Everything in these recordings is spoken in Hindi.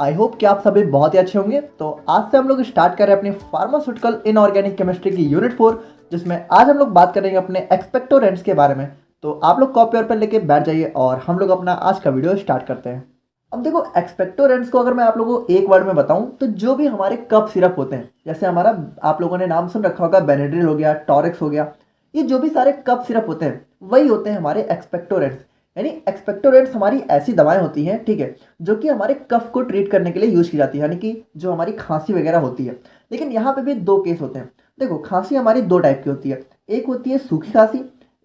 आई होप कि आप सभी बहुत ही अच्छे होंगे। तो आज से हम लोग स्टार्ट कर रहे हैं अपनी फार्मास्यूटिकल इनऑर्गेनिक केमिस्ट्री की यूनिट 4, जिसमें आज हम लोग बात करेंगे अपने एक्सपेक्टोरेंट्स के बारे में। तो आप लोग कॉपी और पेन लेके बैठ जाइए और हम लोग अपना आज का वीडियो स्टार्ट करते हैं। अब देखो, एक्सपेक्टोरेंट्स को अगर मैं आप लोगों को एक वर्ड में बताऊं तो जो भी हमारे कफ सिरप होते हैं, जैसे हमारा आप लोगों ने नाम सुन रखा होगा बेनेड्रिल हो गया, टॉरेक्स हो गया, ये जो भी सारे कफ सिरप होते हैं वही होते हैं हमारे एक्सपेक्टोरेंट्स। यानी एक्सपेक्टोरेंट्स हमारी ऐसी दवाएं होती हैं, ठीक है, जो कि हमारे कफ को ट्रीट करने के लिए यूज की जाती है, यानी कि जो हमारी खांसी वगैरह होती है। लेकिन यहाँ पे भी दो केस होते हैं। देखो, खांसी हमारी दो टाइप की होती है, एक होती है सूखी खांसी,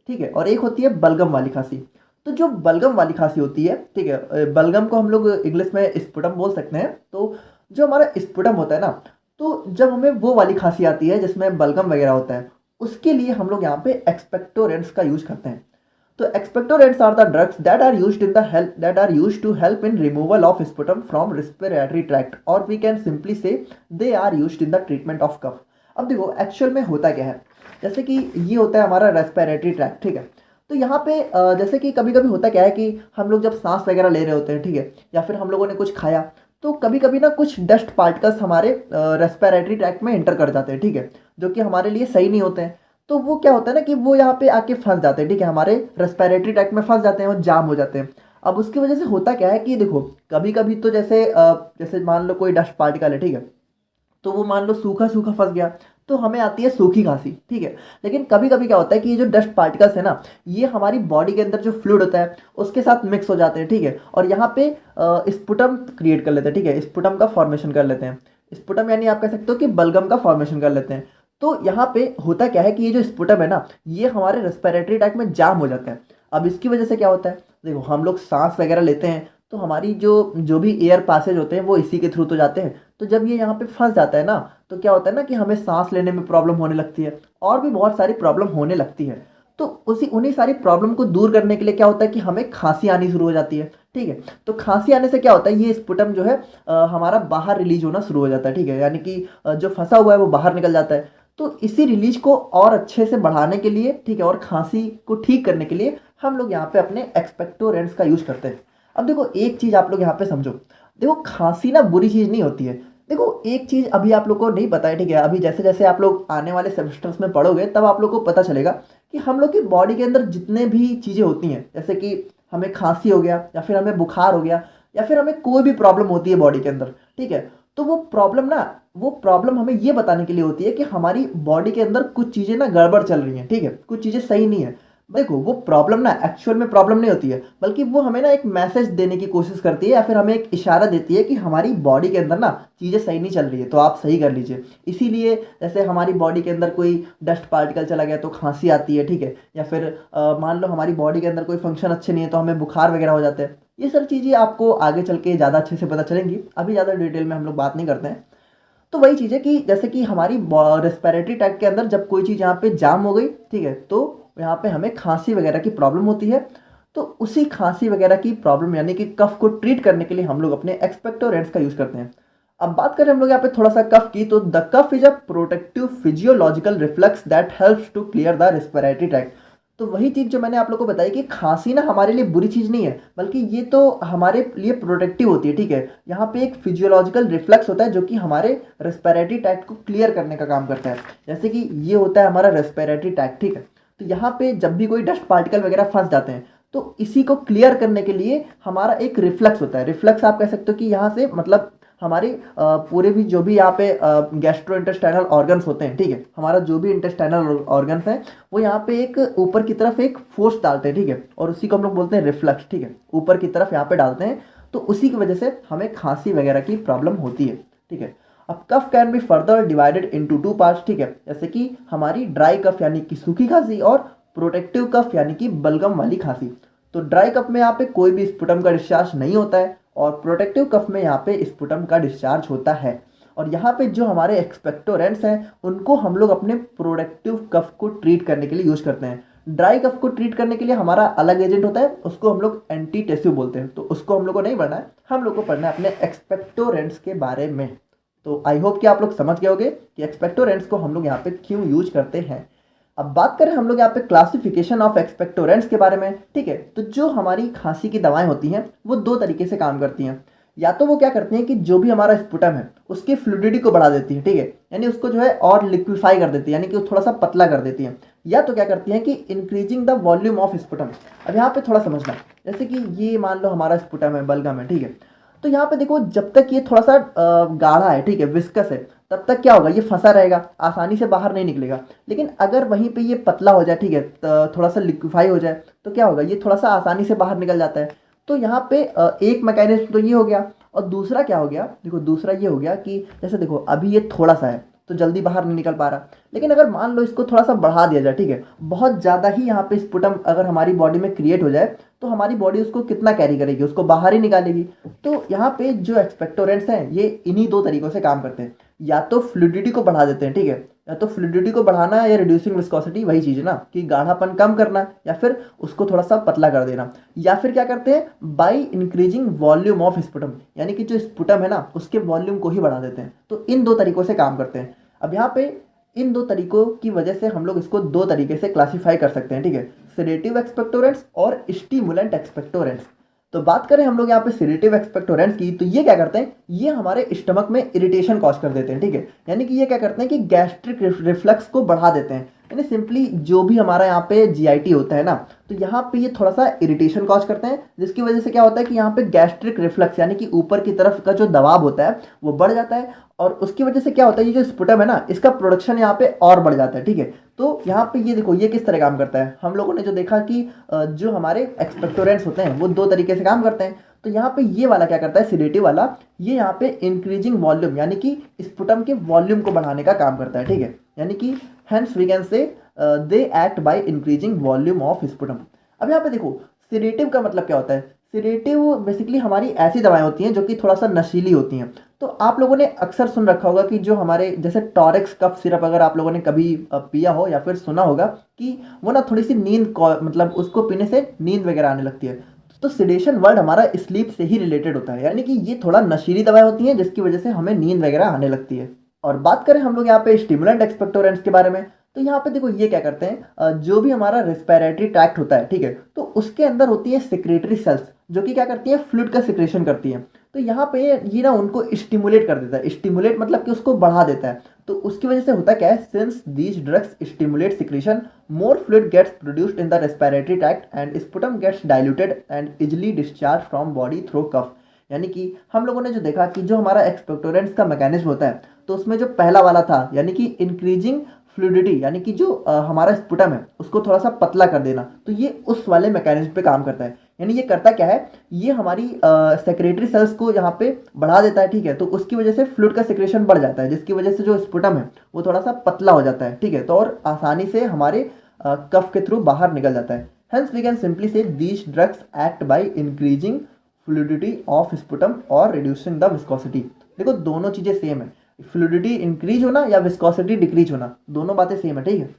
ठीक है, और एक होती है बलगम वाली खांसी। तो जो बलगम वाली खांसी होती है, ठीक है, बलगम को हम लोग इंग्लिश में स्पुटम बोल सकते हैं। तो जो हमारा स्पुटम होता है ना, तो जब हमें वो वाली खांसी आती है जिसमें बलगम वगैरह होता है, उसके लिए हम लोग यहाँ पे एक्सपेक्टोरेंट्स का यूज करते हैं। तो expectorants are the drugs that are used to help in removal of sputum from respiratory tract, or we can simply say they are used in the treatment of cough। अब देखो एक्चुअल में होता क्या है, जैसे कि ये होता है हमारा रेस्पिरेटरी ट्रैक्ट, ठीक है। तो यहाँ पे जैसे कि कभी कभी होता क्या है कि हम लोग जब सांस वगैरह ले रहे होते हैं, ठीक है, या फिर हम लोगों ने कुछ खाया, तो कभी कभी ना कुछ डस्ट पार्टिकल्स हमारे रेस्पिरेटरी ट्रैक्ट में एंटर कर जाते हैं, ठीक है, जो कि हमारे लिए सही नहीं होते हैं। तो वो क्या होता है ना कि वो यहाँ पे आके फंस जाते हैं, ठीक है, हमारे रेस्पिरेटरी ट्रैक्ट में फंस जाते हैं और जाम हो जाते हैं। अब उसकी वजह से होता क्या है कि देखो, कभी कभी तो जैसे मान लो कोई डस्ट पार्टिकल है, ठीक है, तो वो मान लो सूखा सूखा फंस गया, तो हमें आती है सूखी खांसी, ठीक है। लेकिन कभी कभी क्या होता है कि ये जो डस्ट पार्टिकल्स है ना, ये हमारी बॉडी के अंदर जो फ्लूइड होता है उसके साथ मिक्स हो जाते हैं, ठीक है, और यहाँ पे स्पुटम क्रिएट कर लेते हैं, ठीक है, स्पुटम का फॉर्मेशन कर लेते हैं। स्पुटम यानी आप कह सकते हो कि बलगम का फॉर्मेशन कर लेते हैं। तो यहाँ पे होता क्या है कि ये जो स्पुटम है ना, ये हमारे रेस्पिरेटरी ट्रैक्ट में जाम हो जाता है। अब इसकी वजह से क्या होता है, देखो हम लोग सांस वगैरह लेते हैं तो हमारी जो जो भी एयर पासेज होते हैं वो इसी के थ्रू तो जाते हैं। तो जब ये यहाँ पे फंस जाता है ना, तो क्या होता है ना कि हमें सांस लेने में प्रॉब्लम होने लगती है और भी बहुत सारी प्रॉब्लम होने लगती है। तो उसी उन्हीं सारी प्रॉब्लम को दूर करने के लिए क्या होता है कि हमें खांसी आनी शुरू हो जाती है, ठीक है। तो खांसी आने से क्या होता है, ये स्पुटम जो है हमारा बाहर रिलीज होना शुरू हो जाता है, ठीक है, यानी कि जो फंसा हुआ है वो बाहर निकल जाता है। तो इसी रिलीज को और अच्छे से बढ़ाने के लिए, ठीक है, और खांसी को ठीक करने के लिए हम लोग यहाँ पे अपने एक्सपेक्टोरेंट्स का यूज करते हैं। अब देखो एक चीज आप लोग यहाँ पे समझो, देखो खांसी ना बुरी चीज नहीं होती है। देखो एक चीज अभी आप लोग को नहीं पता है, ठीक है, अभी जैसे जैसे आप लोग आने वाले सेमेस्टर्स में पढ़ोगे तब आप लोग को पता चलेगा कि हम लोग की बॉडी के अंदर जितने भी चीजें होती हैं, जैसे कि हमें खांसी हो गया या फिर हमें बुखार हो गया या फिर हमें कोई भी प्रॉब्लम होती है बॉडी के अंदर, ठीक है, तो वो प्रॉब्लम हमें ये बताने के लिए होती है कि हमारी बॉडी के अंदर कुछ चीज़ें ना गड़बड़ चल रही हैं, ठीक है, कुछ चीज़ें सही नहीं है। देखो वो प्रॉब्लम ना एक्चुअल में प्रॉब्लम नहीं होती है, बल्कि वो हमें ना एक मैसेज देने की कोशिश करती है या फिर हमें एक इशारा देती है कि हमारी बॉडी के अंदर ना चीज़ें सही नहीं चल रही है, तो आप सही कर लीजिए। इसीलिए जैसे हमारी बॉडी के अंदर कोई डस्ट पार्टिकल चला गया तो खांसी आती है, ठीक है, या फिर मान लो हमारी बॉडी के अंदर कोई फंक्शन अच्छे नहीं है तो हमें बुखार वगैरह हो जाते हैं। ये सब चीज़ें आपको आगे चल के ज़्यादा अच्छे से पता चलेंगी, अभी ज़्यादा डिटेल में हम लोग बात नहीं करते हैं। तो वही चीज़ है कि जैसे कि हमारी रेस्पिरेटरी ट्रैक्ट के अंदर जब कोई चीज़ यहाँ पे जाम हो गई, ठीक है, तो यहाँ पे हमें खांसी वगैरह की प्रॉब्लम होती है। तो उसी खांसी वगैरह की प्रॉब्लम यानी कि कफ को ट्रीट करने के लिए हम लोग अपने एक्सपेक्टोरेंट्स का यूज़ करते हैं। अब बात करें हम लोग यहाँ पे थोड़ा सा कफ की, तो the cough is a protective physiological reflex that helps to clear the respiratory tract. तो वही चीज़ जो मैंने आप लोग को बताई कि खांसी ना हमारे लिए बुरी चीज़ नहीं है, बल्कि ये तो हमारे लिए प्रोटेक्टिव होती है, ठीक है। यहाँ पे एक फिजियोलॉजिकल रिफ्लेक्स होता है जो कि हमारे रेस्पिरेटरी ट्रैक्ट को क्लियर करने का काम करता है। जैसे कि ये होता है हमारा रेस्पिरेटरी ट्रैक्ट, ठीक है। तो यहाँ पे जब भी कोई डस्ट पार्टिकल वगैरह फंस जाते हैं तो इसी को क्लियर करने के लिए हमारा एक रिफ्लेक्स होता है। रिफ्लेक्स आप कह सकते हो कि यहाँ से मतलब हमारे पूरे भी जो भी यहाँ पे गैस्ट्रो इंटेस्टाइनल ऑर्गन्स होते हैं, ठीक है, हमारा जो भी इंटेस्टाइनल ऑर्गन्स है वो यहाँ पे एक ऊपर की तरफ एक फोर्स डालते हैं, ठीक है, और उसी को हम लोग बोलते हैं रिफ्लेक्स, ठीक है, ऊपर की तरफ यहाँ पे डालते हैं। तो उसी की वजह से हमें खांसी वगैरह की प्रॉब्लम होती है, ठीक है। अब cough can be further divided into two parts, ठीक है, जैसे कि हमारी ड्राई कफ यानी कि सूखी खांसी और प्रोटेक्टिव कफ यानी कि बलगम वाली खांसी। तो ड्राई कफ में यहाँ पे कोई भी स्पुटम का डिस्चार्ज नहीं होता है और प्रोटेक्टिव कफ में यहाँ पे स्पुटम का डिस्चार्ज होता है। और यहाँ पे जो हमारे एक्सपेक्टोरेंट्स हैं उनको हम लोग अपने प्रोटेक्टिव कफ को ट्रीट करने के लिए यूज करते हैं। ड्राई कफ को ट्रीट करने के लिए हमारा अलग एजेंट होता है, उसको हम लोग एंटीटेसिव बोलते हैं। तो उसको हम लोग को नहीं पढ़ना है, हम लोग को पढ़ना है अपने एक्सपेक्टोरेंट्स के बारे में। तो आई होप कि आप लोग समझ गए होंगे कि एक्सपेक्टोरेंट्स को हम लोग यहाँ पे क्यों यूज करते हैं। अब बात करें हम लोग यहाँ पे क्लासिफिकेशन ऑफ एक्सपेक्टोरेंट्स के बारे में, ठीक है। तो जो हमारी खांसी की दवाएं होती हैं वो दो तरीके से काम करती हैं। या तो वो क्या करती हैं कि जो भी हमारा स्पुटम है उसकी फ्लूइडिटी को बढ़ा देती है, ठीक है, यानी उसको जो है और लिक्विफाई कर देती है, यानी कि थोड़ा सा पतला कर देती है। या तो क्या करती हैं कि increasing the volume of sputum. अब यहाँ पे थोड़ा समझना, जैसे कि ये मान लो हमारा स्पुटम है, बलगम है, ठीक है, तो यहाँ पे देखो जब तक ये थोड़ा सा गाढ़ा है, ठीक है, विस्कस है, तब तक क्या होगा, ये फंसा रहेगा, आसानी से बाहर नहीं निकलेगा। लेकिन अगर वहीं पे ये पतला हो जाए, ठीक है, थोड़ा सा लिक्विफाई हो जाए, तो क्या होगा, ये थोड़ा सा आसानी से बाहर निकल जाता है। तो यहाँ पे एक मैकेनिज्म तो ये हो गया, और दूसरा क्या हो गया, देखो दूसरा ये हो गया कि जैसे देखो अभी ये थोड़ा सा है तो जल्दी बाहर नहीं निकल पा रहा, लेकिन अगर मान लो इसको थोड़ा सा बढ़ा दिया जाए, ठीक है, बहुत ज़्यादा ही यहाँ पे स्पुटम अगर हमारी बॉडी में क्रिएट हो जाए, तो हमारी बॉडी उसको कितना कैरी करेगी, उसको बाहर ही निकालेगी। तो यहाँ पे जो एक्सपेक्टोरेंट्स हैं ये इन्हीं दो तरीकों से काम करते हैं, या तो फ्लूइडिटी को बढ़ा देते हैं, ठीक है, या तो फ्लूइडिटी को बढ़ाना या रिड्यूसिंग विस्कोसिटी, वही चीज़ है ना कि गाढ़ापन कम करना या फिर उसको थोड़ा सा पतला कर देना। या फिर क्या करते हैं, by increasing volume of sputum, यानी कि जो स्पुटम है ना उसके वॉल्यूम को ही बढ़ा देते हैं। तो इन दो तरीकों से काम करते हैं। अब यहाँ पे इन दो तरीकों की वजह से हम लोग इसको दो तरीके से क्लासिफाई कर सकते हैं, ठीक है, सेडेटिव एक्सपेक्टोरेंट्स और स्टिमुलेंट एक्सपेक्टोरेंट्स। तो बात करें हम लोग यहाँ पे सेडेटिव एक्सपेक्टोरेंट्स की, तो ये क्या करते हैं, ये हमारे स्टमक में इरिटेशन कॉज कर देते हैं, ठीक है, यानी कि ये क्या करते हैं कि गैस्ट्रिक रिफ्लक्स को बढ़ा देते हैं। यानी सिंपली जो भी हमारा यहाँ पे जीआईटी होता है ना, तो यहाँ पे ये थोड़ा सा इरिटेशन कॉज करते हैं, जिसकी वजह से क्या होता है कि यहाँ पे गैस्ट्रिक रिफ्लक्स यानी कि ऊपर की तरफ का जो दबाव होता है वो बढ़ जाता है, और उसकी वजह से क्या होता है, ये जो स्पुटम है ना इसका प्रोडक्शन यहाँ पे और बढ़ जाता है, ठीक है। तो यहाँ पे ये देखो ये किस तरह काम करता है, हम लोगों ने जो देखा कि जो हमारे एक्सपेक्टोरेंट्स होते हैं वो दो तरीके से काम करते हैं। तो यहाँ पे ये वाला क्या करता है, सेडेटिव वाला, ये यहाँ पे इंक्रीजिंग वॉल्यूम यानी कि स्पुटम के वॉल्यूम को बढ़ाने का काम करता है, ठीक है, यानी कि hence we can say they act by increasing volume of sputum. अब यहाँ पे देखो सेडेटिव का मतलब क्या होता है, सेडेटिव बेसिकली हमारी ऐसी दवाएं होती हैं जो कि थोड़ा सा नशीली होती हैं। तो आप लोगों ने अक्सर सुन रखा होगा कि जो हमारे जैसे टॉरेक्स कफ सिरप अगर आप लोगों ने कभी पिया हो या फिर सुना होगा कि वो ना थोड़ी सी मतलब उसको पीने से नींद वगैरह आने लगती है। तो सिडेशन वर्ड हमारा स्लीप से ही रिलेटेड होता है, यानी कि ये थोड़ा नशीली दवाएं होती हैं जिसकी वजह से हमें नींद वगैरह आने लगती है। और बात करें हम लोग यहाँ पे स्टिमुलेंट एक्सपेक्टोरेंट्स के बारे में, तो यहाँ पे देखो ये क्या करते हैं, जो भी हमारा रेस्पिरेटरी ट्रैक्ट होता है, ठीक है, तो उसके अंदर होती है सेक्रेटरी सेल्स जो कि क्या करती है, फ्लूइड का सिक्रेशन करती है। तो यहाँ पे ये ना उनको स्टिमुलेट कर देता है, स्टिमुलेट मतलब कि उसको बढ़ा देता है। तो उसकी वजह से होता क्या है, since these drugs stimulate secretion more fluid gets produced in the respiratory tract and sputum gets diluted and easily discharge from body through cough. यानी कि हम लोगों ने जो देखा कि जो हमारा एक्सपेक्टोरेंट्स का मैकेनिज्म होता है, तो उसमें जो पहला वाला था यानी कि इंक्रीजिंग फ्लूइडिटी यानी कि जो हमारा स्पुटम है उसको थोड़ा सा पतला कर देना, तो ये उस वाले मैकेनिज्म पे काम करता है। यानी ये करता क्या है, ये हमारी सेक्रेटरी सेल्स को यहाँ पे बढ़ा देता है, ठीक है, तो उसकी वजह से फ्लूइड का सिक्रेशन बढ़ जाता है, जिसकी वजह से जो स्पुटम है वो थोड़ा सा पतला हो जाता है, ठीक है, तो और आसानी से हमारे कफ के थ्रू बाहर निकल जाता है। हेंस वी कैन सिंपली से these drugs act by increasing fluidity of sputum और रिड्यूसिंग द विस्कोसिटी। देखो दोनों चीज़ें सेम है, फ्लूइडिटी इंक्रीज होना या विस्कोसिटी डिक्रीज होना, दोनों बातें सेम है, ठीक है।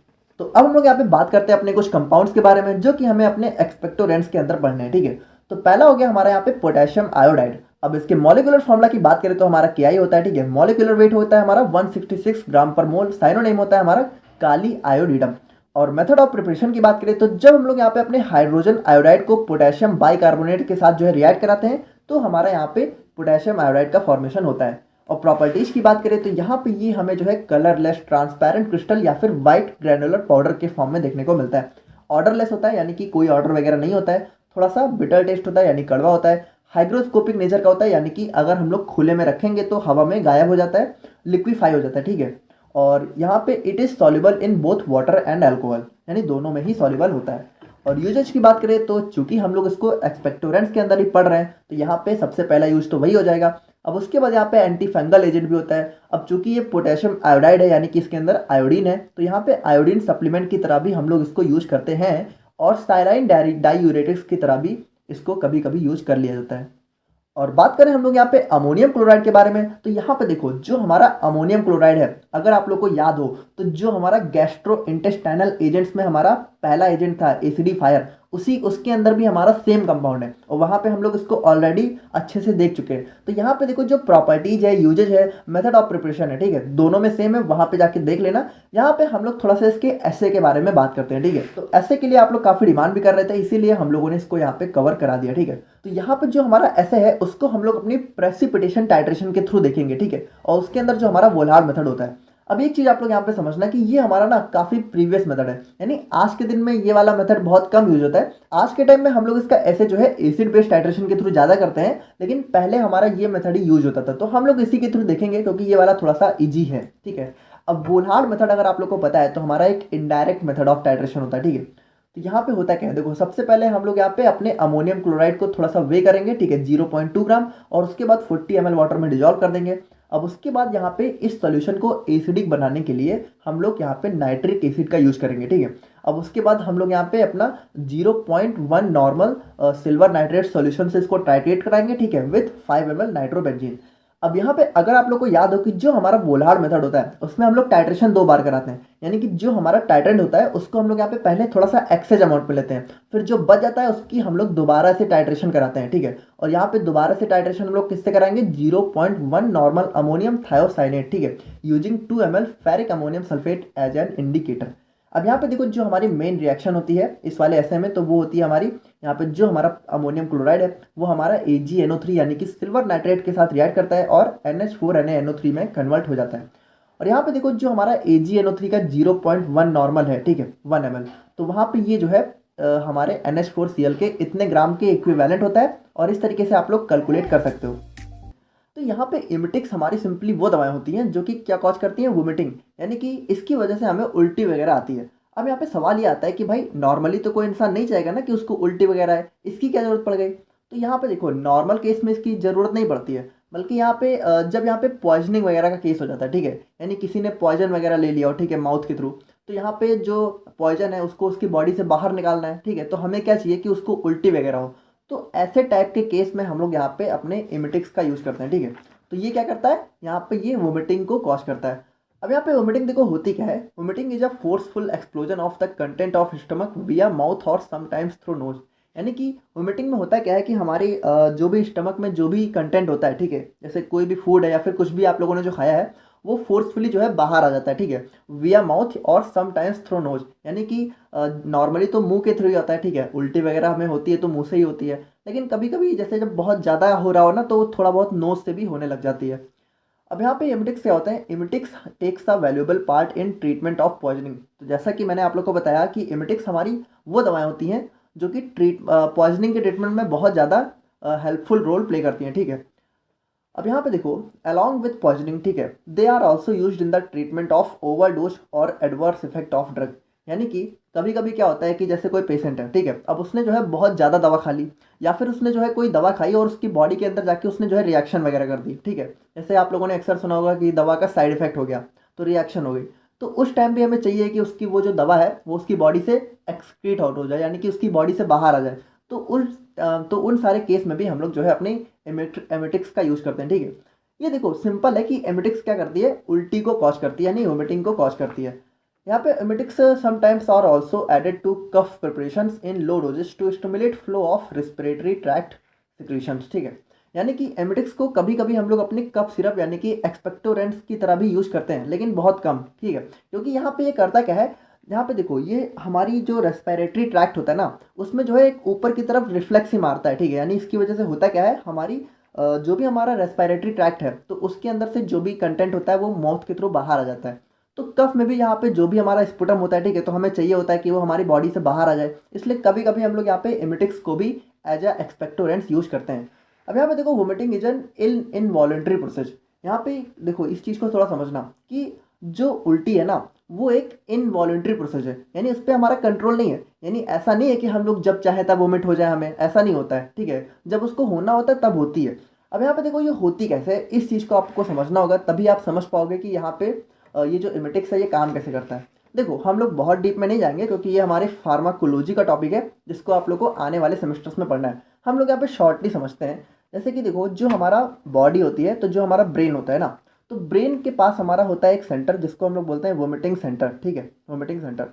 तो अब हम लोग यहाँ पे बात करते हैं अपने कुछ कंपाउंड्स के बारे में जो कि हमें अपने एक्सपेक्टोरेंट्स के अंदर पढ़ने हैं, ठीक है। तो पहला हो गया हमारा यहाँ पे पोटेशियम आयोडाइड। अब इसके मॉलिक्यूलर फॉर्मूला की बात करें तो हमारा क्या ही होता है, ठीक है, मॉलिक्यूलर वेट होता है हमारा 166 ग्राम पर मोल, साइनोनेम होता है हमारा काली आयोडीडम। और मेथड ऑफ प्रिपरेशन की बात करें तो जब हम लोग यहाँ पे अपने हाइड्रोजन आयोडाइड को पोटेशियम बाइकार्बोनेट के साथ जो है रिएक्ट कराते हैं तो हमारा यहाँ पे पोटेशियम आयोडाइड का फॉर्मेशन होता है। और प्रॉपर्टीज की बात करें तो यहाँ पे ये हमें जो है कलरलेस ट्रांसपेरेंट क्रिस्टल या फिर व्हाइट ग्रैनुलर पाउडर के फॉर्म में देखने को मिलता है। ऑर्डरलेस होता है यानी कि कोई ऑर्डर वगैरह नहीं होता है, थोड़ा सा बिटर टेस्ट होता है यानी कड़वा होता है, हाइग्रोस्कोपिक नेचर का होता है यानी कि अगर हम लोग खुले में रखेंगे तो हवा में गायब हो जाता है, लिक्विफाई हो जाता है, ठीक है। और यहाँ पे it is soluble in both water and alcohol, यानी दोनों में ही सॉल्युबल होता है। और यूजेज की बात करें तो चूंकि हम लोग इसको एक्सपेक्टोरेंट्स के अंदर ही पढ़ रहे हैं तो यहाँ पे सबसे पहला यूज तो वही हो जाएगा। अब उसके बाद यहाँ पे एंटी फंगल एजेंट भी होता है। अब चूंकि ये पोटेशियम आयोडाइड है यानी कि इसके अंदर आयोडीन है तो यहाँ पे आयोडीन सप्लीमेंट की तरह भी हम लोग इसको यूज करते हैं, और स्टाइराइन डाईयूरेटिक्स की तरह भी इसको कभी कभी यूज कर लिया जाता है। और बात करें हम लोग यहाँ पे अमोनियम क्लोराइड के बारे में तो यहाँ पे देखो जो हमारा अमोनियम क्लोराइड है, अगर आप लोग को याद हो तो जो हमारा गैस्ट्रो इंटेस्टाइनल एजेंट्स में हमारा पहला एजेंट था एसिडिफायर, उसी उसके अंदर भी हमारा सेम कंपाउंड है और वहाँ पे हम लोग इसको ऑलरेडी अच्छे से देख चुके हैं। तो यहाँ पे देखो जो प्रॉपर्टीज है, यूजेज है, मेथड ऑफ प्रिपरेशन है, ठीक है, दोनों में सेम है, वहाँ पे जाके देख लेना। यहाँ पे हम लोग थोड़ा सा इसके ऐसे के बारे में बात करते हैं, ठीक है। तो ऐसे के लिए आप लोग काफ़ी डिमांड भी कर रहे थे, इसीलिए हम लोगों ने इसको यहाँ पे कवर करा दिया, ठीक है। तो यहाँ पे जो हमारा ऐसे है उसको हम लोग अपनी प्रेसिपिटेशन टाइट्रेशन के थ्रू देखेंगे, ठीक है। और उसके अंदर जो हमारा वोल्हार्ड मेथड होता है। अब एक चीज आप लोग यहाँ पे समझना कि ये हमारा ना काफी प्रीवियस मेथड है, यानी आज के दिन में ये वाला मेथड बहुत कम यूज होता है। आज के टाइम में हम लोग इसका ऐसे जो है एसिड बेस्ड टाइट्रेशन के थ्रू ज्यादा करते हैं, लेकिन पहले हमारा ये मेथड ही यूज होता था। तो हम लोग इसी के थ्रू देखेंगे क्योंकि ये वाला थोड़ा सा इजी है, ठीक है। अब वोल्हार्ड मेथड अगर आप लोग को पता है तो हमारा एक इनडायरेक्ट मेथड ऑफ टाइट्रेशन होता है, ठीक है। तो यहाँ पे होता क्या है, देखो सबसे पहले हम लोग यहाँ पे अपने अमोनियम क्लोराइड को थोड़ा सा वे करेंगे, ठीक है, 0.2 ग्राम, और उसके बाद 40 ml वाटर में डिजोल्व कर देंगे। अब उसके बाद यहाँ पे इस सॉल्यूशन को एसिडिक बनाने के लिए हम लोग यहाँ पे नाइट्रिक एसिड का यूज करेंगे, ठीक है। अब उसके बाद हम लोग यहाँ पे अपना 0.1 नॉर्मल सिल्वर नाइट्रेट सॉल्यूशन से इसको टाइट्रेट कराएंगे, ठीक है, विथ 5 ml नाइट्रोबेंजीन। अब यहाँ पे अगर आप लोग को याद हो कि जो हमारा वोल्हार्ड मेथड होता है उसमें हम लोग टाइट्रेशन 2 बार कराते हैं, यानी कि जो हमारा टाइट्रेंट होता है उसको हम लोग यहाँ पे पहले थोड़ा सा एक्सेज अमाउंट में लेते हैं, फिर जो बच जाता है उसकी हम लोग दोबारा से टाइट्रेशन कराते हैं, ठीक है। और यहाँ पे दोबारा से टाइट्रेशन हम लोग किससे कराएंगे, 0.1 नॉर्मल अमोनियम थायोसाइनेट, ठीक है, using 2 ml ferric ammonium sulphate as an indicator. अब यहाँ पे देखो जो हमारी मेन रिएक्शन होती है इस वाले ऐसे में, तो वो होती है हमारी यहाँ पे जो हमारा अमोनियम क्लोराइड है वो हमारा AgNO3 यानी कि सिल्वर नाइट्रेट के साथ रिएक्ट करता है और NH4NaNO3 में कन्वर्ट हो जाता है। और यहाँ पे देखो जो हमारा AgNO3 का 0.1 नॉर्मल है, ठीक है, 1 ml, तो वहाँ पे ये जो है हमारे NH4Cl के इतने ग्राम के इक्विवेलेंट होता है, और इस तरीके से आप लोग कैलकुलेट कर सकते हो। तो यहाँ पे इमिटिक्स हमारी सिंपली वो दवाएं होती हैं जो कि क्या कॉज करती हैं, वोमिटिंग, यानी कि इसकी वजह से हमें उल्टी वगैरह आती है। अब यहाँ पे सवाल ये आता है कि भाई नॉर्मली तो कोई इंसान नहीं चाहेगा ना कि उसको उल्टी वगैरह है, इसकी क्या जरूरत पड़ गई। तो यहाँ पे देखो नॉर्मल केस में इसकी ज़रूरत नहीं पड़ती है, बल्कि यहाँ पे जब यहाँ पे पॉइजनिंग वगैरह का केस हो जाता है, ठीक है, यानी किसी ने पॉइजन वगैरह ले लिया हो, ठीक है, माउथ के थ्रू, तो यहाँ पे जो पॉइजन है उसको उसकी बॉडी से बाहर निकालना है, ठीक है, तो हमें क्या चाहिए कि उसको उल्टी वगैरह हो। तो ऐसे टाइप के केस में हम लोग यहाँ पे अपने इमिटिक्स का यूज़ करते हैं, ठीक है। तो ये क्या करता है, यहाँ पे ये वोमिटिंग को कॉज करता है। अब यहाँ पे वोमिटिंग देखो होती क्या है, vomiting is a forceful explosion of the content of stomach विया माउथ और समटाइम्स थ्रू नोज। यानी कि वोमिटिंग में होता क्या है कि हमारी जो भी स्टमक में जो भी कंटेंट होता है, ठीक है, जैसे कोई भी फूड है या फिर कुछ भी आप लोगों ने जो खाया है वो फोर्सफुली जो है बाहर आ जाता है, ठीक है, विया माउथ और समटाइम्स थ्रू नोज। यानी कि नॉर्मली तो मुंह के थ्रू ही होता है, ठीक है, उल्टी वगैरह हमें होती है तो मुंह से ही होती है, लेकिन कभी कभी जैसे जब बहुत ज़्यादा हो रहा हो ना तो थोड़ा बहुत नोज से भी होने लग जाती है। अब यहाँ पे इमिटिक्स क्या होता है, emetics takes a valuable part in treatment of poisoning. तो जैसा कि मैंने आप लोग को बताया कि इमिटिक्स हमारी वो दवाएं होती हैं जो कि पॉइजनिंग के ट्रीटमेंट में बहुत ज़्यादा हेल्पफुल रोल प्ले करती हैं, ठीक है। अब यहाँ पे देखो अलॉन्ग विथ पॉइजनिंग, ठीक है, they are also use in the treatment of overdose और एडवर्स इफेक्ट ऑफ ड्रग। यानी कि कभी कभी क्या होता है कि जैसे कोई पेशेंट है, ठीक है, अब उसने जो है बहुत ज़्यादा दवा खा ली, या फिर उसने जो है कोई दवा खाई और उसकी बॉडी के अंदर जाके उसने जो है रिएक्शन वगैरह कर दी, ठीक है, जैसे आप लोगों ने अक्सर सुना होगा कि दवा का साइड इफेक्ट हो गया तो रिएक्शन हो गई। तो उस टाइम पे हमें चाहिए कि उसकी वो जो दवा है वो उसकी बॉडी से एक्सक्रीट आउट हो जाए, यानी कि उसकी बॉडी से बाहर आ जाए। तो उन सारे केस में भी हम लोग जो है अपनी एमिटिक्स का यूज़ करते हैं, ठीक है। ये देखो सिंपल है कि एमिटिक्स क्या करती है, उल्टी को कॉज करती है, यानी वोमिटिंग को कॉज करती है। यहाँ पे emetics sometimes are also added to cough preparations in low doses to stimulate flow of respiratory tract secretions, ठीक है। यानी कि एमिटिक्स को कभी कभी हम लोग अपने कफ सिरप यानी कि एक्सपेक्टोरेंट्स की तरह भी यूज़ करते हैं, लेकिन बहुत कम, ठीक है, क्योंकि यहाँ पे ये करता क्या है, यहाँ पे देखो ये हमारी जो रेस्पिरेटरी ट्रैक्ट होता है ना उसमें जो है एक ऊपर की तरफ रिफ्लेक्स ही मारता है, ठीक है, यानी इसकी वजह से होता क्या है, हमारी जो भी हमारा रेस्पिरेटरी ट्रैक्ट है तो उसके अंदर से जो भी कंटेंट होता है वो माउथ के थ्रू बाहर आ जाता है। तो कफ में भी यहाँ पे जो भी हमारा स्पुटम होता है, ठीक है, तो हमें चाहिए होता है कि वो हमारी बॉडी से बाहर आ जाए, इसलिए कभी कभी हम लोग यहाँ पे एमिटिक्स को भी एज अ एक्सपेक्टोरेंट्स यूज करते हैं। अब यहाँ पे देखो vomiting is an involuntary process. यहाँ पे देखो इस चीज़ को थोड़ा समझना कि जो उल्टी है ना वो एक इनवॉलंटरी प्रोसेस है, यानी उस पर हमारा कंट्रोल नहीं है, यानी ऐसा नहीं है कि हम लोग जब चाहे तब वोमिट हो जाए, हमें ऐसा नहीं होता है, ठीक है, जब उसको होना होता है तब होती है। अब यहाँ पे देखो ये होती कैसे है, इस चीज़ को आपको समझना होगा, तभी आप समझ पाओगे कि यहाँ पे ये जो इमिटिक्स है ये काम कैसे करता है। देखो हम लोग बहुत डीप में नहीं जाएंगे क्योंकि ये हमारे फार्माकोलॉजी का टॉपिक है जिसको आप लोग को आने वाले सेमेस्टर्स में पढ़ना है। हम लोग यहाँ पे शॉर्टली समझते हैं। जैसे कि देखो जो हमारा बॉडी होती है तो जो हमारा ब्रेन होता है ना, तो ब्रेन के पास हमारा होता है एक सेंटर जिसको हम लोग बोलते हैं वोमिटिंग सेंटर, ठीक है, वोमिटिंग सेंटर।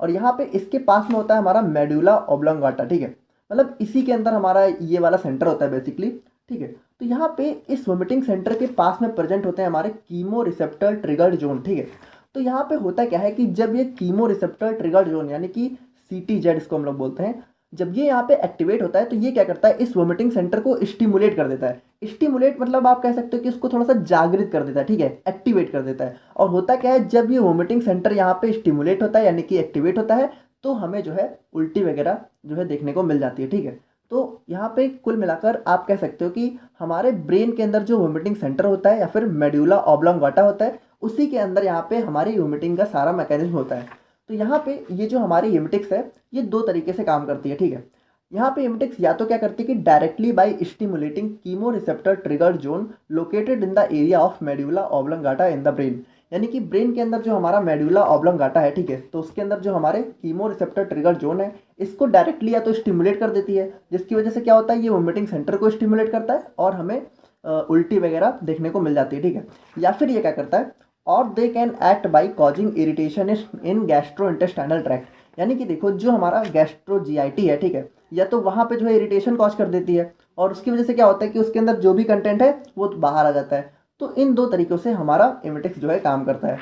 और यहाँ पे इसके पास में होता है हमारा मेडुला ऑब्लोंगाटा, ठीक है, मतलब इसी के अंदर हमारा ये वाला सेंटर होता है बेसिकली, ठीक है। तो यहाँ पे इस वोमिटिंग सेंटर के पास में प्रेजेंट होते हैं हमारे कीमो रिसेप्टर ट्रिगर्ड जोन, ठीक है। तो यहाँ पे होता क्या है कि जब ये कीमो रिसेप्टर ट्रिगर्ड जोन यानी कि CTZ इसको हम लोग बोलते हैं, जब ये यहाँ पे एक्टिवेट होता है तो ये क्या करता है, इस वोमिटिंग सेंटर को स्टिमुलेट कर देता है। स्टिमुलेट मतलब आप कह सकते हो कि उसको थोड़ा सा जागृत कर देता है, ठीक है, एक्टिवेट कर देता है। और होता क्या है, जब ये वोमिटिंग सेंटर यहाँ पे स्टिमुलेट होता है यानी कि एक्टिवेट होता है तो हमें जो है उल्टी वगैरह जो है देखने को मिल जाती है, ठीक है। तो यहाँ पे कुल मिलाकर आप कह सकते हो कि हमारे ब्रेन के अंदर जो वोमिटिंग सेंटर होता है या फिर मेडुला ऑब्लोंगाटा होता है, उसी के अंदर यहाँ पे हमारी वोमिटिंग का सारा मैकेनिज्म होता है। तो यहाँ पे ये जो हमारी हेमेटिक्स है ये दो तरीके से काम करती है, ठीक है। यहाँ पे हेमेटिक्स या तो क्या करती है कि directly by stimulating chemo receptor triggered zone located in the area of medulla oblongata in the brain, यानी कि ब्रेन के अंदर जो हमारा मेडुला ऑब्लोंगाटा है, ठीक है, तो उसके अंदर जो हमारे कीमो रिसेप्टर ट्रिगर्ड जोन है इसको डायरेक्टली या तो स्टिमुलेट कर देती है, जिसकी वजह से क्या होता है, ये वोमिटिंग सेंटर को स्टिमुलेट करता है और हमें उल्टी वगैरह देखने को मिल जाती है, ठीक है। या फिर ये क्या करता है, और they can act by causing irritation in gastro intestinal tract, यानी कि देखो जो हमारा गैस्ट्रो GIT है, ठीक है, या तो वहाँ पे जो है इरिटेशन कॉज कर देती है और उसकी वजह से क्या होता है कि उसके अंदर जो भी कंटेंट है वो बाहर आ जाता है। तो इन दो तरीक़ों से हमारा एमेटिक्स जो है काम करता है।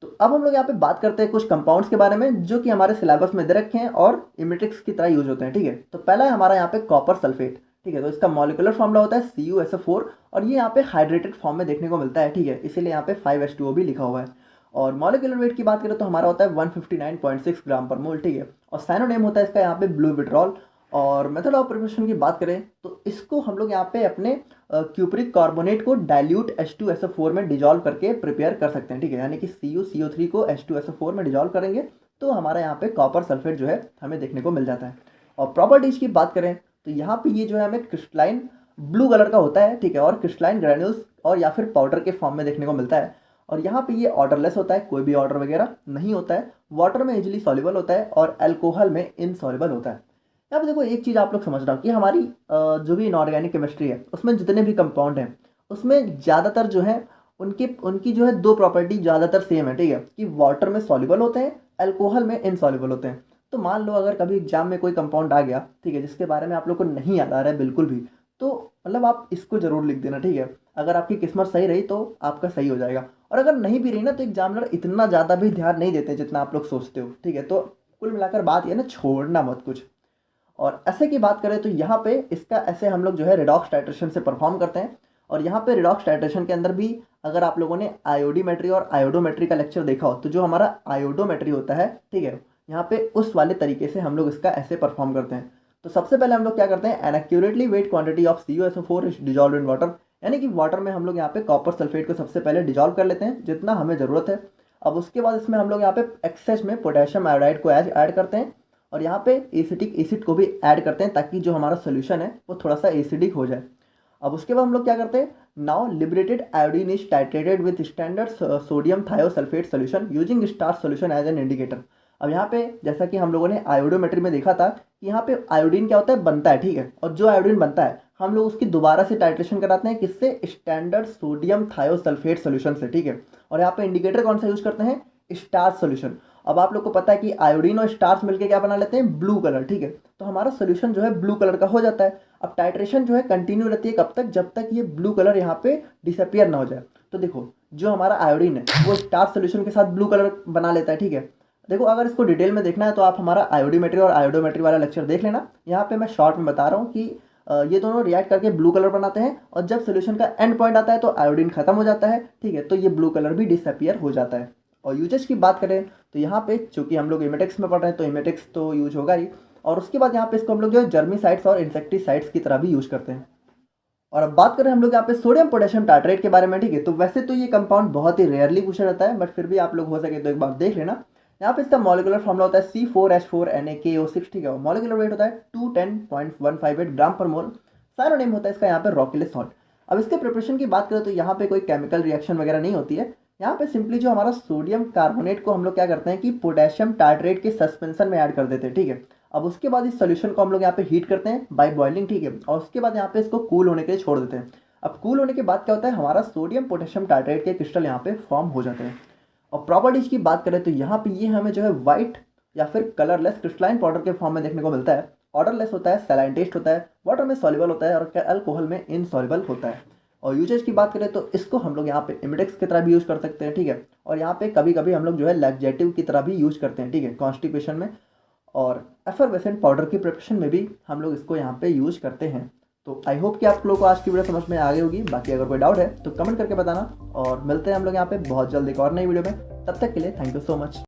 तो अब हम लोग यहाँ पे बात करते हैं कुछ कंपाउंड्स के बारे में जो कि हमारे सिलेबस में दे रखे हैं और एमेटिक्स की तरह यूज होते हैं, ठीक है। तो पहला है हमारा यहाँ पे कॉपर सल्फेट, ठीक है, तो इसका मॉलिक्यूलर फॉर्मूला होता है CuSO4 और ये यहाँ पे हाइड्रेटेड फॉर्म में देखने को मिलता है, ठीक है, इसीलिए यहाँ पे 5H2O भी लिखा हुआ है। और मॉलिक्यूलर वेट की बात करें तो हमारा होता है 159.6 ग्राम पर मोल, ठीक है। और साइनोनेम होता है इसका यहाँ पे ब्लू विट्रॉल। और मेथड ऑफ प्रिपरेशन की बात करें तो इसको हम लोग यहाँ पे अपने क्यूप्रिक कार्बोनेट को डाइल्यूट H2SO4 में डिजॉल्व करके प्रिपेयर कर सकते हैं, ठीक है, यानी कि CuCO3 को H2SO4 में डिजॉल्व करेंगे तो हमारा यहाँ पे कॉपर सल्फेट जो है हमें देखने को मिल जाता है। और प्रॉपर्टीज की बात करें तो यहाँ पे ये जो है हमें क्रिस्टलाइन ब्लू कलर का होता है, ठीक है, और क्रिस्टलाइन ग्रेन्यूल्स और या फिर पाउडर के फॉर्म में देखने को मिलता है। और यहाँ पे ये ऑर्डरलेस होता है, कोई भी ऑर्डर वगैरह नहीं होता है, वाटर में इजीली सॉल्युबल होता है और अल्कोहल में इनसॉल्युबल होता है। यहाँ पे देखो एक चीज़ आप लोग समझ रहा हो कि हमारी जो भी इनऑर्गेनिक केमिस्ट्री है उसमें जितने भी कंपाउंड हैं उसमें ज़्यादातर जो है उनकी उनकी जो है दो प्रॉपर्टी ज़्यादातर सेम है, ठीक है, कि वाटर में सॉल्युबल होते हैं, अल्कोहल में इनसॉल्युबल होते हैं। तो मान लो अगर कभी एग्जाम में कोई कंपाउंड आ गया, ठीक है, जिसके बारे में आप लोग को नहीं याद आ रहा है बिल्कुल भी, तो मतलब आप इसको जरूर लिख देना, ठीक है। अगर आपकी किस्मत सही रही तो आपका सही हो जाएगा, और अगर नहीं भी रही ना तो एग्जामिनर इतना ज़्यादा भी ध्यान नहीं देते जितना आप लोग सोचते हो, ठीक है। तो कुल मिलाकर बात ये ना, छोड़ना मत कुछ। और ऐसे की बात करें तो यहाँ पे इसका ऐसे हम लोग जो है रिडॉक्स टाइट्रेशन से परफॉर्म करते हैं। और यहाँ पे रिडॉक्स टाइट्रेशन के अंदर भी अगर आप लोगों ने आयोडीमेट्री और आयोडोमेट्री का लेक्चर देखा हो तो जो हमारा आयोडोमेट्री होता है, ठीक है, यहाँ पे उस वाले तरीके से हम लोग इसका ऐसे परफॉर्म करते हैं। तो सबसे पहले हम लोग क्या करते हैं, an accurately weight quantity of CuSO4 is dissolve in water, यानी कि वाटर में हम लोग यहाँ पे कॉपर सल्फेट को सबसे पहले डिजॉल्व कर लेते हैं जितना हमें ज़रूरत है। अब उसके बाद इसमें हम लोग यहाँ पे एक्सेस में पोटेशियम आयोडाइड को ऐड करते हैं और यहाँ पे एसिटिक एसिड को भी ऐड करते हैं ताकि जो हमारा सोल्यूशन है वो थोड़ा सा एसिडिक हो जाए। अब उसके बाद हम लोग क्या करते हैं, now liberated iodine is titrated with standard sodium thiosulphate solution using starch solution as an indicator. अब यहाँ पे जैसा कि हम लोगों ने आयोडोमेट्री में देखा था कि यहाँ पे आयोडीन क्या होता है, बनता है, ठीक है, और जो आयोडीन बनता है हम लोग उसकी दोबारा से टाइट्रेशन कराते हैं, किससे, स्टैंडर्ड सोडियम थायोसल्फेट सोल्यूशन से, ठीक है। और यहाँ पे इंडिकेटर कौन सा यूज करते हैं, स्टार्च सोल्यूशन। अब आप लोग को पता है कि आयोडीन और स्टार्च मिलकर क्या बना लेते हैं, ब्लू कलर, ठीक है, तो हमारा सोल्यूशन जो है ब्लू कलर का हो जाता है। अब टाइट्रेशन जो है कंटिन्यू रहती है कब तक, जब तक ये ब्लू कलर यहाँ पे डिसअपियर ना हो जाए। तो देखो जो हमारा आयोडीन है वो स्टार्च सोल्यूशन के साथ ब्लू कलर बना लेता है, ठीक है। देखो अगर इसको डिटेल में देखना है तो आप हमारा आयोडीमेट्री और आयोडोमेट्री वाला लेक्चर देख लेना। यहाँ पे मैं शॉर्ट में बता रहा हूँ कि ये दोनों रिएक्ट करके ब्लू कलर बनाते हैं और जब सोल्यूशन का एंड पॉइंट आता है तो आयोडीन खत्म हो जाता है, ठीक है, तो ये ब्लू कलर भी डिसअपियर हो जाता है। और यूजेस की बात करें तो यहाँ पे चूंकि हम लोग इमेटेक्स में पढ़ रहे हैं तो इमेटेक्स तो यूज होगा ही, और उसके बाद यहाँ पे इसको हम लोग जो है जर्मीसाइड्स और इंसेक्टिसाइड्स की तरह भी यूज करते हैं। और अब बात करें हम लोग यहाँ पे सोडियम पोटेशियम टार्ट्रेट के बारे में, ठीक है, तो वैसे तो ये कंपाउंड बहुत ही रेयरली पूछा जाता है बट फिर भी आप लोग हो सके तो एक बार देख लेना। यहाँ पे इसका मॉलिक्यूलर फॉर्मूला होता है C4H4NaKO6, ठीक है, और मॉलिक्यूलर वेट होता है 210.158 ग्राम पर मोल। साइनोनिम होता है इसका यहाँ पे रॉकिलस सॉल्ट। अब इसके प्रिपरेशन की बात करें तो यहाँ पे कोई केमिकल रिएक्शन वगैरह नहीं होती है। यहाँ पे सिंपली जो हमारा सोडियम कार्बोनेट को हम लोग क्या करते हैं कि पोटेशियम टार्ट्रेट के सस्पेंशन में ऐड कर देते हैं, ठीक है। अब उसके बाद इस सोल्यूशन को हम लोग यहाँ पे हीट करते हैं बाय बॉइलिंग, ठीक है, और उसके बाद यहाँ पे इसको कूल होने के लिए छोड़ देते हैं। अब कूल होने के बाद क्या होता है, हमारा सोडियम पोटेशियम टार्ट्रेट के क्रिस्टल यहाँ पे फॉर्म हो जाते हैं। और प्रॉपर्टीज की बात करें तो यहाँ पे ये हमें जो है व्हाइट या फिर कलरलेस क्रिस्टलाइन पाउडर के फॉर्म में देखने को मिलता है। ऑर्डरलेस होता है, सैलाइन टेस्ट होता है, वाटर में सॉल्युबल होता है और अल्कोहल में इनसॉल्युबल होता है। और यूजेज की बात करें तो इसको हम लोग यहाँ पे इमिडेक्स की तरह भी यूज़ कर सकते हैं, ठीक है। और यहाँ पे कभी कभी हम लोग जो है लैक्जेटिव की तरह भी यूज़ करते हैं, ठीक है, कॉन्स्टिपेशन में। और एफरवेसेंट पाउडर की प्रिपरेशन में भी हम लोग इसको यहाँ पे यूज़ करते हैं। तो आई होप कि आप लोगों को आज की वीडियो समझ में आ गई होगी। बाकी अगर कोई डाउट है तो कमेंट करके बताना, और मिलते हैं हम लोग यहाँ पे बहुत जल्द एक और नई वीडियो में। तब तक के लिए थैंक यू सो मच।